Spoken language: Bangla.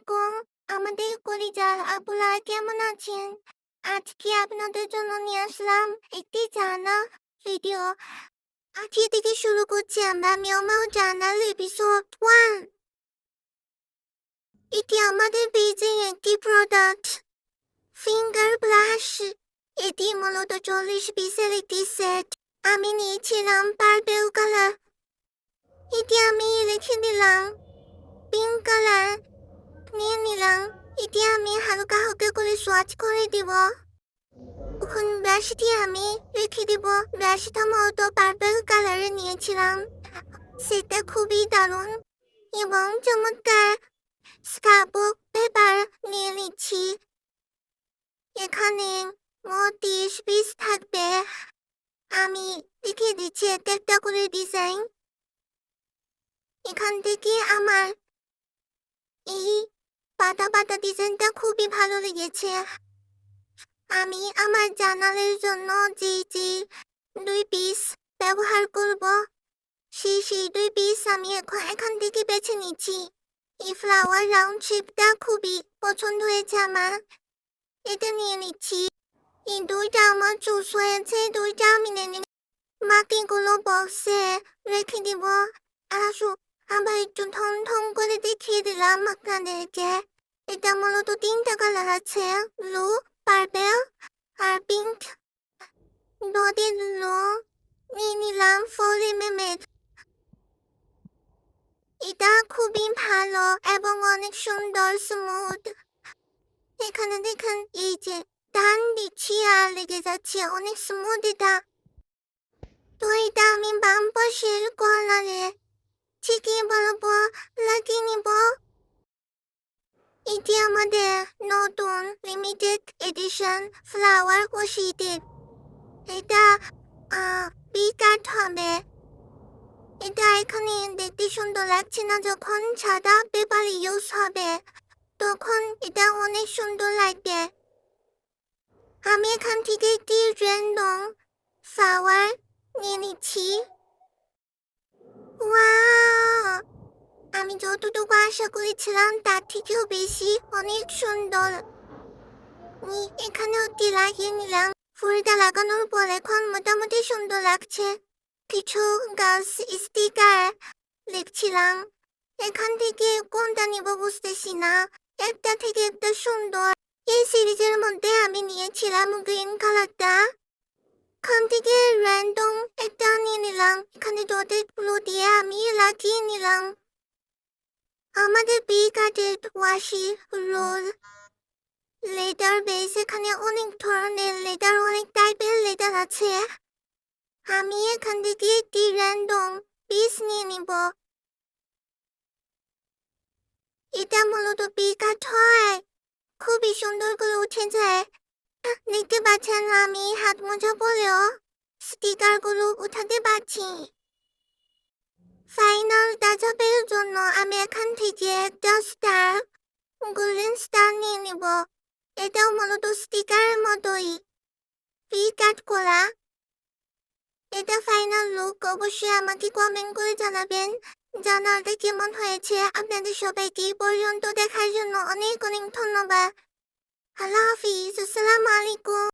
আলাইকুম। আমাদের কলিজার আপুরা কেমন আছেন? আজকে আপনাদের জন্য নিয়ে আসলাম একটি জার্নাল ভিডিও। আজকে থেকে শুরু করছি আমরা মিয়াও জার্নাল এপিসোড 1। এটি আমাদের পেজের একটি প্রোডাক্ট, ফিঙ্গার ব্রাশ। এটি মূলত 40 পিসের একটি সেট। আমি নিয়েছিলাম পার্পেল কালার। এটি আমি রেখে দিলাম পিঙ্ক কালার নিয়ে নিলাম। এটি আমি হালকা হালকা করে সোয়াচ করে দিব। এখন ব্রাশটি আমি রেখে দিব। ব্রাশটা মূলত পার্পল কালারে নিয়েছিলাম। সেটা খুবই দারুণ এবং চমৎকার। স্ক্রাপবুক পেপার নিয়ে নিচ্ছি। এখানে মোট 30 পিস থাকবে। আমি লিখে দিচ্ছি একটা একটা করে ডিজাইন। এখান থেকে আমার এই পাতা পাতা ডিজাইনটা খুবই ভালো লেগেছে। আমি আমার জার্নালের জন্য যে 2 পিস ব্যবহার করব, সেই 2 পিস আমি এখান থেকে বেছে নিচ্ছি। এই ফ্লাওয়ার রাউন্ড শেপটা খুবই পছন্দ হয়েছে আমার। এটা নিয়ে নিচ্ছি। এই 2টা আমার চুজ হয়েছে, 2টা আমি নিয়ে নিলাম। বাকিগুলো বক্সে রেখে দিব। আবার একটু ঢং ঢং করে দেখিয়ে দিলাম আপনাদেরকে। এটা মূলত 3টা কালার আছে, ব্লু, পার্পল আর পিঙ্ক। নদীর নিয়ে নিলাম 4 mm। এটা খুবই ভালো এবং অনেক সুন্দর স্মুথ। এখানে দেখেন, এই যে টান দিচ্ছি আর লেগে যাচ্ছে, অনেক স্মুথ এটা। তো এটা আমি বাম পাশের কর্নারে ঠিকই বলবো লাগিয়ে নিব। এটি আমাদের নতুন লিমিটেড এডিশন ফ্লাওয়ার কুশিটের। এটা পিকাট হবে। এটা এখানে দেখতে সুন্দর লাগছে না, যখন সাদা পেপার ইউজ হবে তখন এটা অনেক সুন্দর লাগবে। আমি এখান থেকে একটি র্যান্ডম ফ্লাওয়ার নিয়ে নিচ্ছি। ওয়াও! আমি যতটুকু আশা করেছিলাম তার থেকেও বেশি অনেক সুন্দর। এখানেও একটি লাগিয়ে নিলাম। ফুলটা লাগানোর পর এখন মোটামুটি সুন্দর লাগছে। কিছু গাছ স্টিকার লিখছিলাম। এখান থেকে কোনটা নিব বুঝতেছি না। একটা থেকে একটা সুন্দর। এই সিরিজের মধ্যে আমি নিয়েছিলাম গ্রিন কালারটা। এখান থেকে র্যান্ডম একটা নিয়ে নিলাম। এখানে ডটেড গ্লু দিয়ে আমি লাগিয়ে নিলাম। আমাদের পিকাটেড ওয়াশি রোল লেদার বেস। এখানে অনেক ধরনের লেদার, অনেক টাইপের লেদার আছে। আমি এখান থেকে একটি র্যান্ডম পিস নিয়ে নিব। এটা মূলত পিকাট হয়, খুবই সুন্দর করে উঠে যায়। দেখতে পাচ্ছেন আমি হাত মোজা পরেও স্টিকার গুলো উঠাতে পারছি। ফাইনাল টাচআপের জন্য আমি এখান থেকে একটা স্টার, গোল্ডেন স্টার নিয়ে নিব। এটাও মূলত স্টিকারের মতোই পিকাট করা। এটা ফাইনাল লুক। অবশ্যই আমাকে কমেন্ট করে জানাবেন জার্নালটা কেমন হয়েছে। আপনাদের সবাইকে এই পর্যন্ত দেখার জন্য অনেক অনেক ধন্যবাদ। আল্লাহ হাফিজ। আসসালামু আলাইকুম।